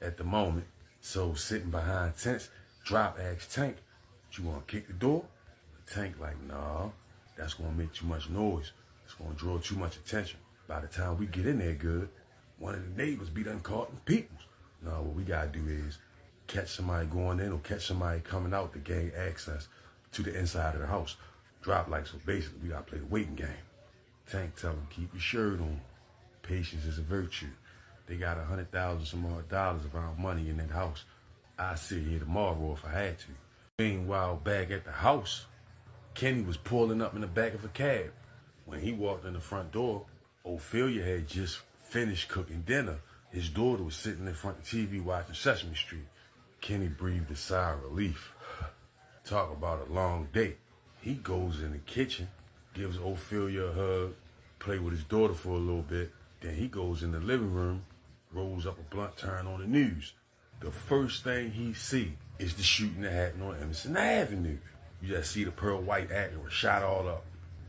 at the moment. So sitting behind tents, Drop asks Tank, "You want to kick the door?" Tank like, "Nah, that's gonna make too much noise. It's gonna draw too much attention. By the time we get in there good, one of the neighbors be done caught in peoples. No, what we gotta do is catch somebody going in or catch somebody coming out to gain access to the inside of the house." Drop like, "So basically we gotta play the waiting game." Tank tell him, "Keep your shirt on. Patience is a virtue. They got 100,000 some odd dollars of our money in that house. I'd sit here tomorrow if I had to." Meanwhile, back at the house, Kenny was pulling up in the back of a cab. When he walked in the front door, Ophelia had just finished cooking dinner. His daughter was sitting in front of the TV watching Sesame Street. Kenny breathed a sigh of relief. Talk about a long day. He goes in the kitchen, gives Ophelia a hug, play with his daughter for a little bit. Then he goes in the living room, rolls up a blunt, turn on the news. The first thing he see is the shooting that happened on Emerson Avenue. You just see the pearl white actor was shot all up.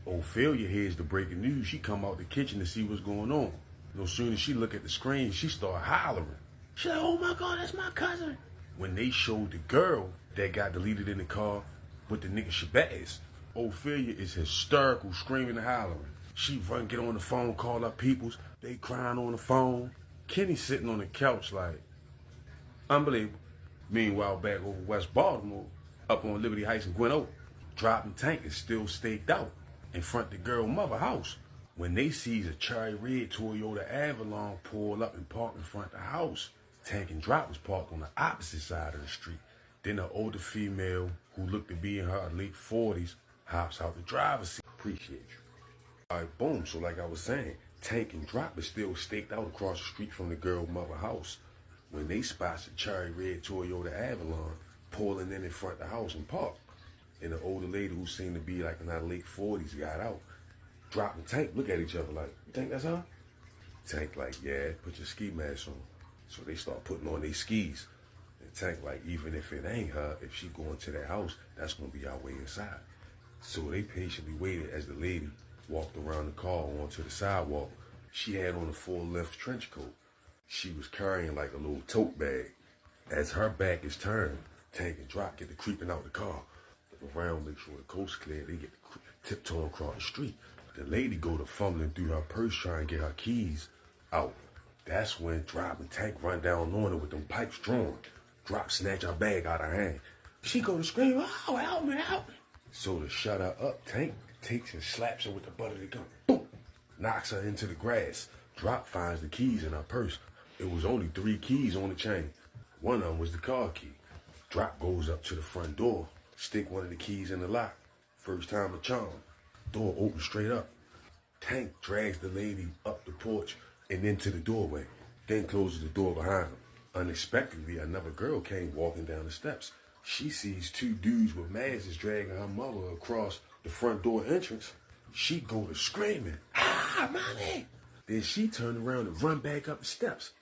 Ophelia hears the breaking news. She come out the kitchen to see what's going on. No sooner as she look at the screen, she start hollering. She like, "Oh my God, that's my cousin." When they showed the girl that got deleted in the car with the nigga Shabazz, Ophelia is hysterical, screaming and hollering. She run, get on the phone, call up peoples. They crying on the phone. Kenny sitting on the couch like, unbelievable. Meanwhile, back over West Baltimore, up on Liberty Heights and Gwen Oak, Drop and Tank is still staked out in front of the girl mother house when they sees a cherry red Toyota Avalon pull up and park in front of the house. Tank and Drop was parked on the opposite side of the street. Then an older female who looked to be in her late 40s hops out the driver's seat. Appreciate you. All right, boom. So like I was saying, Tank and Drop is still staked out across the street from the girl mother house when they spots a cherry red Toyota Avalon pulling in front of the house and parked. And the older lady who seemed to be like in her late 40s got out. Drop and Tank look at each other like, "You think that's her?" Tank like, "Yeah, put your ski mask on." So they start putting on their skis. And Tank like, even if it ain't her, if she going to that house, that's gonna be our way inside. So they patiently waited as the lady walked around the car onto the sidewalk. She had on a full-length trench coat. She was carrying like a little tote bag. As her back is turned, Tank and Drop get to creeping out the car. Look around, make sure the coast's clear. They get to tiptoeing across the street. The lady go to fumbling through her purse trying to get her keys out. That's when Drop and Tank run down on her with them pipes drawn. Drop snatch her bag out of her hand. She go to scream, "Oh, help me, help me." So to shut her up, Tank takes and slaps her with the butt of the gun. Boom! Knocks her into the grass. Drop finds the keys in her purse. It was only 3 keys on the chain. One of them was the car key. Drop goes up to the front door, stick one of the keys in the lock. First time a charm. Door opens straight up. Tank drags the lady up the porch and into the doorway, then closes the door behind him. Unexpectedly, another girl came walking down the steps. She sees 2 dudes with masks dragging her mother across the front door entrance. She go to screaming, "Ah, mommy!" Then she turned around and run back up the steps.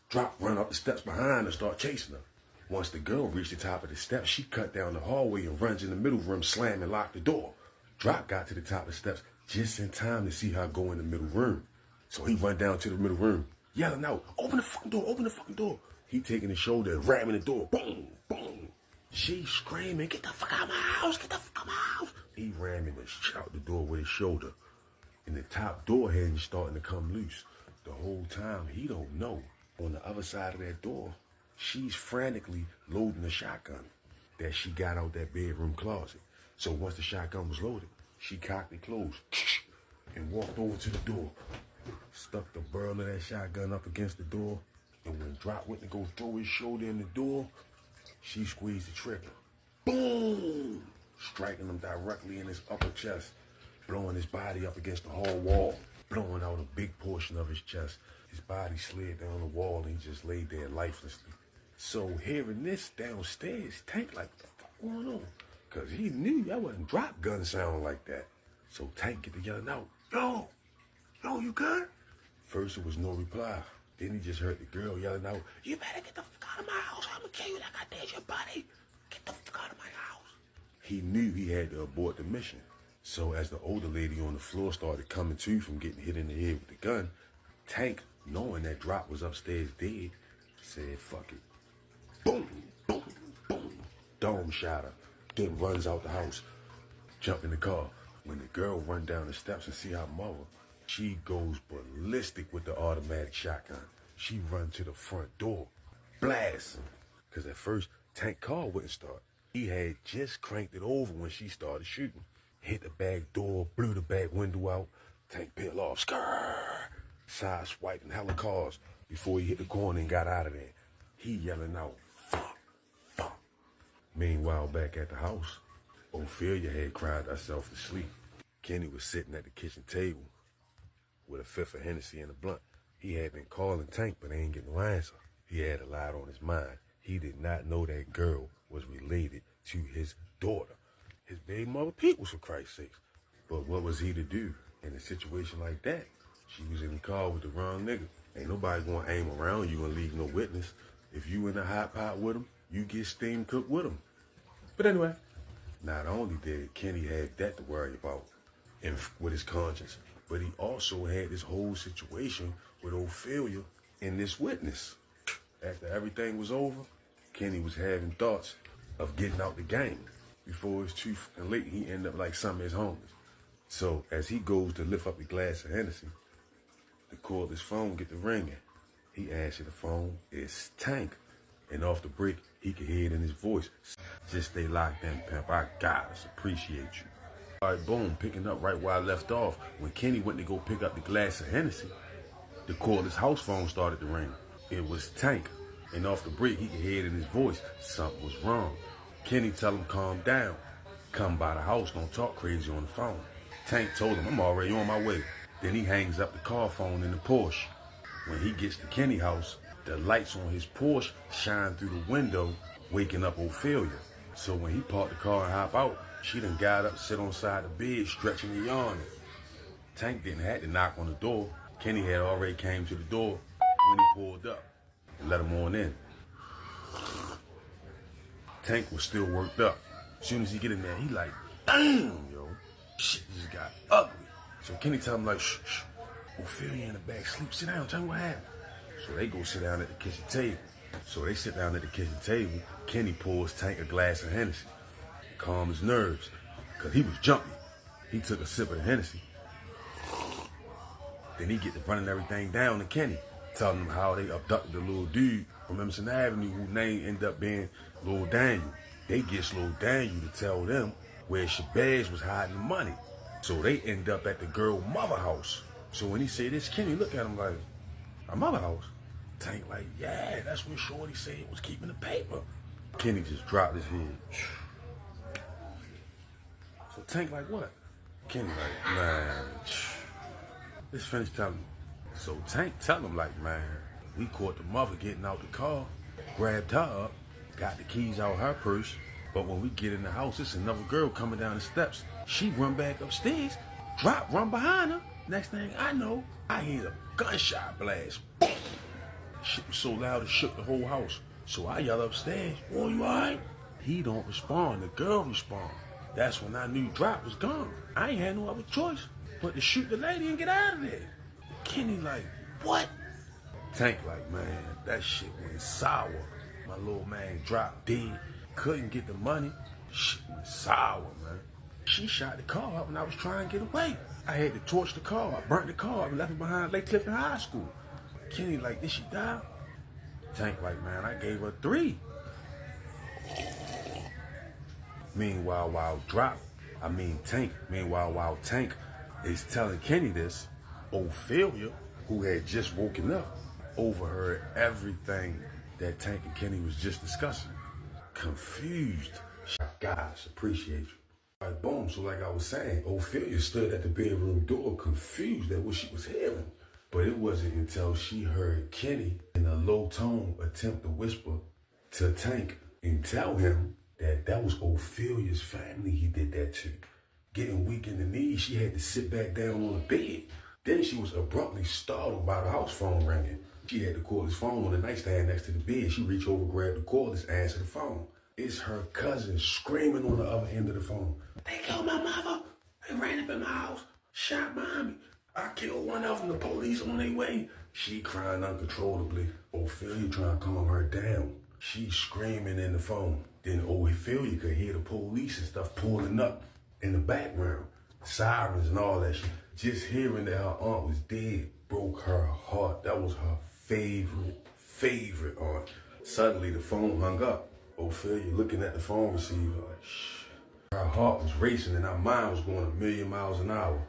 Drop run up the steps behind and start chasing her. Once the girl reached the top of the steps, she cut down the hallway and runs in the middle room, slam and lock the door. Drop got to the top of the steps just in time to see her go in the middle room. So he run down to the middle room, yelling out, "Open the fucking door, open the fucking door." He taking his shoulder and ramming the door. Boom, boom. She screaming, "Get the fuck out of my house, get the fuck out of my house." He ramming the shit out the door with his shoulder. And the top door hinge starting to come loose. The whole time, he don't know. On the other side of that door, she's frantically loading a shotgun that she got out that bedroom closet. So once the shotgun was loaded, she cocked it closed and walked over to the door, stuck the barrel of that shotgun up against the door, and when Drop went to go throw his shoulder in the door, she squeezed the trigger. Boom! Striking him directly in his upper chest, blowing his body up against the hall wall, blowing out a big portion of his chest. His body slid down the wall and he just laid there lifelessly. So hearing this downstairs, Tank like, "What the fuck going on?" Because he knew that wasn't Drop gun sound like that. So Tank get to yelling out, yo, you good?" First it was no reply. Then he just heard the girl yelling out, "You better get the fuck out of my house. I'm going to kill you like I did your buddy. Get the fuck out of my house." He knew he had to abort the mission. So as the older lady on the floor started coming to from getting hit in the head with the gun, Tank, knowing that Drop was upstairs dead, Said, fuck it. Boom, boom, boom. Dome shatter. Then runs out the house. Jump in the car. When the girl run down the steps and see her mother, she goes ballistic with the automatic shotgun. She run to the front door, blasting. Cause at first, Tank car wouldn't start. He had just cranked it over when she started shooting. Hit the back door, blew the back window out. Tank peel off, skrrr. Side swiping hella cars before he hit the corner and got out of there. He yelling out, fuck, fuck. Meanwhile, back at the house, Ophelia had cried herself to sleep. Kenny was sitting at the kitchen table with a fifth of Hennessy and a blunt. He had been calling Tank, but ain't getting no answer. He had a lot on his mind. He did not know that girl was related to his daughter. His baby mother peoples, for Christ's sakes. But what was he to do in a situation like that? She was in the car with the wrong nigga. Ain't nobody gonna aim around you and leave no witness. If you in the hot pot with him, you get steam cooked with him. But anyway, not only did Kenny have that to worry about with his conscience, but he also had this whole situation with Ophelia and this witness. After everything was over, Kenny was having thoughts of getting out the game. Before it's too late, he ended up like some of his homies. So as he goes to lift up the glass of Hennessy, the cordless phone get to ringing. He answered the phone. It's Tank. And off the break, he could hear it in his voice. Just stay locked in, pimp. I got us. Appreciate you. All right, boom, picking up right where I left off. When Kenny went to go pick up the glass of Hennessy, the cordless house phone started to ring. It was Tank. And off the break, he could hear it in his voice. Something was wrong. Kenny tell him calm down. Come by the house, don't talk crazy on the phone. Tank told him, I'm already on my way. Then he hangs up the car phone in the Porsche. When he gets to Kenny house, the lights on his Porsche shine through the window, waking up Ophelia. So when he parked the car and hop out, she done got up, sit on side the bed, stretching and yawning. Tank didn't have to knock on the door. Kenny had already came to the door when he pulled up and let him on in. Tank was still worked up. As soon as he get in there, he like, damn, yo, shit just got ugly. So Kenny tell him like, shh, shh, Ophelia in the back sleep, sit down, tell me what happened. So they go sit down at the kitchen table. So they sit down at the kitchen table. Kenny pours Tank a glass of Hennessy. Calm his nerves, cause he was jumpy. He took a sip of the Hennessy. Then he get to running everything down to Kenny, telling him how they abducted the little dude from Emerson Avenue whose name ended up being Lil Daniel. They get Lil Daniel to tell them where Shabazz was hiding the money. So they end up at the girl mother house. So when he said this, Kenny look at him like, my mother house? Tank like, yeah, that's where Shorty said was keeping the paper. Kenny just dropped his head. So Tank like, what? Kenny like, man, let's finish telling him. So Tank tell him like, man, we caught the mother getting out the car, grabbed her up, got the keys out her purse, but when we get in the house, it's another girl coming down the steps. She run back upstairs, run behind her. Next thing I know, I hear a gunshot blast. Boom! Shit was so loud it shook the whole house. So I yell upstairs, boy, you all right? He don't respond, the girl respond. That's when I knew Drop was gone. I ain't had no other choice but to shoot the lady and get out of there. Kenny like, what? Tank like, man, that shit went sour. My little man dropped dead, couldn't get the money. Shit went sour, man. She shot the car up when I was trying to get away. I had to torch the car. I burnt the car up and left it behind Lake Clifton High School. Kenny like, did she die? Tank like, man, I gave her 3. Meanwhile, while Tank is telling Kenny this, Ophelia, who had just woken up, overheard everything that Tank and Kenny was just discussing. Confused. Guys, appreciate you. All right, boom. So like I was saying, Ophelia stood at the bedroom door confused at what she was hearing. But it wasn't until she heard Kenny in a low tone attempt to whisper to Tank and tell him that that was Ophelia'S family he did that to. Getting weak in the knees, she had to sit back down on the bed. Then she was abruptly startled by the house phone ringing. She had the cordless phone on the nightstand next to the bed. She reached over, grabbed the cordless, answered the phone. It's her cousin screaming on the other end of the phone. They killed my mother. They ran up in my house, shot mommy. I killed one of them. The police on their way. She crying uncontrollably. Ophelia trying to calm her down. She screaming in the phone. Then Ophelia could hear the police and stuff pulling up in the background. Sirens and all that shit. Just hearing that her aunt was dead broke her heart. That was her favorite aunt. Suddenly the phone hung up. Ophelia looking at the phone receiver like, shh. Her heart was racing and her mind was going a million miles an hour.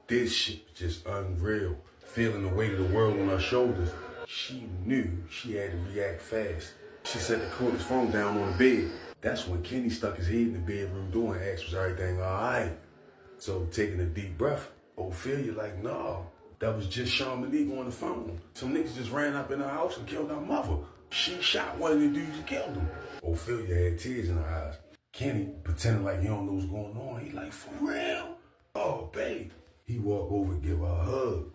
This shit was just unreal. Feeling the weight of the world on her shoulders. She knew she had to react fast. She set the cordless phone down on the bed. That's when Kenny stuck his head in the bedroom door and asked, was everything all right? So taking a deep breath, Ophelia like, nah, that was just Sean Malik on the phone. Some niggas just ran up in her house and killed her mother. She shot one of the dudes and killed him. Ophelia had tears in her eyes. Kenny pretending like he don't know what's going on. He like, for real? Oh, babe. He walk over and give her a hug.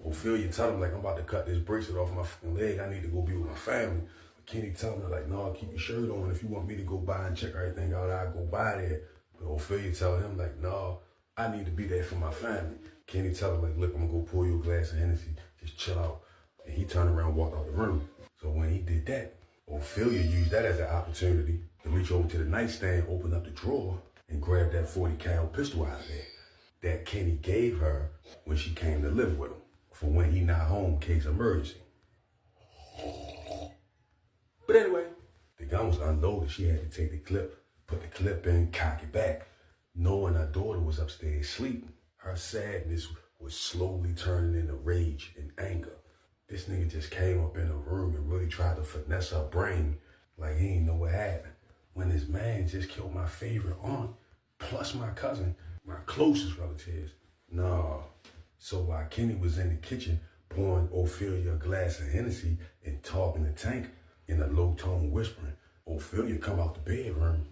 Ophelia tell him like, I'm about to cut this bracelet off my fucking leg. I need to go be with my family. But Kenny tell her like, no, keep your shirt on. If you want me to go by and check everything out, I'll go by there. But Ophelia tell him like, no, I need to be there for my family. Kenny tell her like, look, I'm gonna go pour you a glass of Hennessy. Just chill out. And he turned around and walked out the room. So when he did that, Ophelia used that as an opportunity to reach over to the nightstand, open up the drawer, and grab that 40 cal pistol out of there that Kenny gave her when she came to live with him for when he not home case emergency. But anyway, the gun was unloaded. She had to take the clip, put the clip in, cock it back. Knowing her daughter was upstairs sleeping, her sadness was slowly turning into rage and anger. This nigga just came up in her room and really tried to finesse her brain like he ain't know what happened. When this man just killed my favorite aunt, plus my cousin, my closest relatives. Nah. So while Kenny was in the kitchen pouring Ophelia a glass of Hennessy and talking to Tank in a low tone whispering, Ophelia come out the bedroom